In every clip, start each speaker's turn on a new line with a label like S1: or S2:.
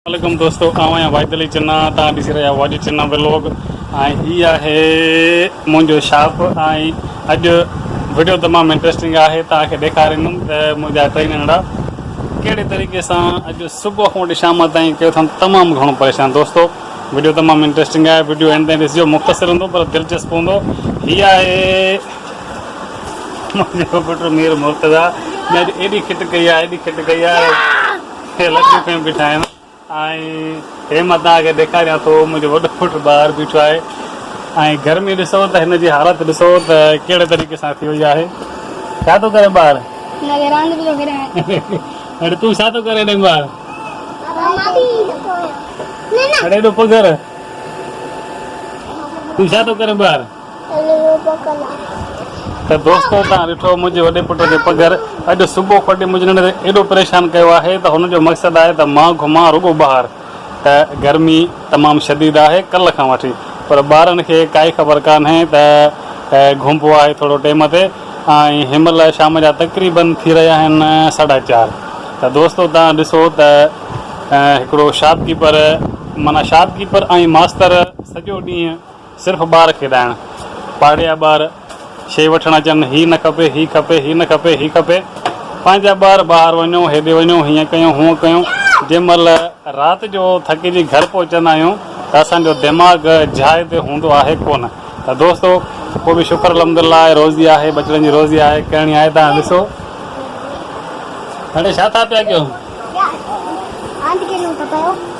S1: वालेकुम दोस्तों, आवां वाइदली चिन्ना तव्हां ॾिसी रहिया वाजी चिन्ना व्लॉग ऐं हीअ आहे मुंहिंजो शॉप। ऐं अॼु वीडियो तमामु इंट्रस्टिंग आहे। तव्हांखे ॾेखारींदुमि त मुंहिंजा टे नंढा कहिड़े तरीक़े सां अॼु सुबुह खां वठी शाम ताईं कयो अथनि। तमामु घणो परेशान दोस्तो, वीडियो तमामु इंट्रस्टिंग आहे। वीडियो एंड ताईं ॾिसिजो, मुख़्तसिर हूंदो पर दिलचस्प हूंदो। हीअ आहे मुंहिंजो पुटु मीर मुर्तज़ा। अॼु एॾी खिट कई आहे लॻियूं पियूं बीठा आहिनि। ऐं हे मां तव्हांखे ॾेखारियां थो, मुंहिंजो वॾो पुटु ॿाहिरि बीठो आहे। ऐं गर्मी ॾिसो त हिन जी हालत ॾिसो त कहिड़े तरीक़े सां थी वई आहे। छा थो करे ॿार? अरे तूं छा थो करे हेॾे ॿार? अरे हेॾो पघर, तूं छा थो करे ॿार? त दोस्तो तव्हां ॾिठो मुंहिंजे वॾे पुट जो पघर। अॼु सुबुह खां वठी मुंहिंजे नंढे एॾो परेशान कयो आहे त हुनजो मक़सदु आहे त मां घुमां रुॻो ॿाहिरि। त गर्मी तमामु शदीद आहे कल्ह खां वठी, पर ॿारनि खे काई ख़बर कान्हे त घुमिबो आहे थोरो टाइम ते। ऐं हिनमहिल शाम जा तक़रीबन थी रहिया आहिनि 4:30। त दोस्तो तव्हां ॾिसो त हिकिड़ो शॉपकीपर माना शॉपकीपर ऐं मास्तर सॼो ॾींहुं सिर्फ़ु ॿार खेॾाइण, पाड़िया ॿार शइ वठणु अचनि, हीअ न खपे, हीअ खपे, हीअ न खपे, हीअ खपे। पंहिंजा ॿार ॿाहिरि वञो, हेॾे वञो, हीअं कयूं हूअं कयूं। जंहिं महिल राति जो थकिजी घर पहुचंदा आहियूं त असांजो दिमाग़ जाइ ते हूंदो आहे कोन। त दोस्तो पोइ बि शुक्र अलहमदुलिल्लाह, रोज़ी आहे, बचड़नि जी रोज़ी आहे, करणी आहे। तव्हां ॾिसो हाणे छा था पिया कयो?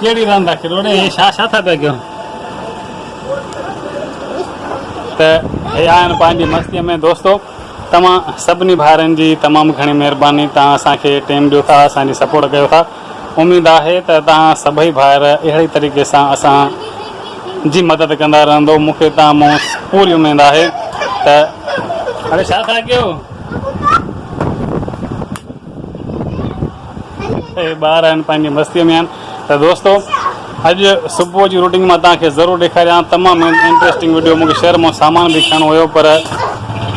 S1: कहिड़ी रांदि था खेॾो? छा था पिया कयो? त हे आहिनि पंहिंजी मस्तीअ में। दोस्तो तव्हां सभिनी भाइरनि जी तमामु घणी महिरबानी, तव्हां असांखे टाइम ॾियो था, असांजी सपोर्ट कयो था। उमेदु आहे त तव्हां सभई भाइर अहिड़ी तरीक़े सां असांजी मदद कंदा रहंदो। मूंखे तव्हां मां पूरी उमेदु आहे त अरे छा था कयो? हे ॿार आहिनि पंहिंजी मस्तीअ में आहिनि। त दोस्तो अॼु सुबुह जी रूटीन मां तव्हांखे ज़रूरु ॾेखारियां। तमामु इंट्रस्टिंग वीडियो। मूंखे शहर मां सामान बि खणणो हुयो पर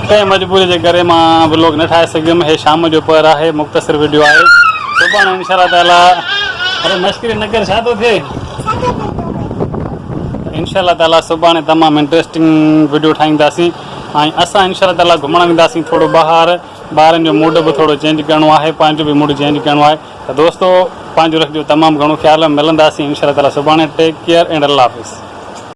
S1: कंहिं मजबूरी जे करे मां व्लॉग न ठाहे सघियुमि। हे शाम जो पर आहे, मुख़्तसिर वीडियो आहे। सुभाणे इंशाअल्लाह ताला, अरे मश्करी न कर, छा थो थिए? इंशाअल्लाह ताला सुभाणे तमामु इंट्रस्टिंग वीडियो ठाहींदासीं। ऐं असां इंशाअल्लाह ताला घुमणु वेंदासीं थोरो ॿाहिरि। ॿारनि जो मूड बि थोरो चेंज करिणो आहे, पंहिंजो बि मूड चेंज करिणो आहे। त दोस्तो पंहिंजो रखिजो तमामु घणो ख़्यालु। मिलंदासीं इंशाअल्लाह ताला सुभाणे। टेक केयर एंड अल्लाह हाफ़िज़।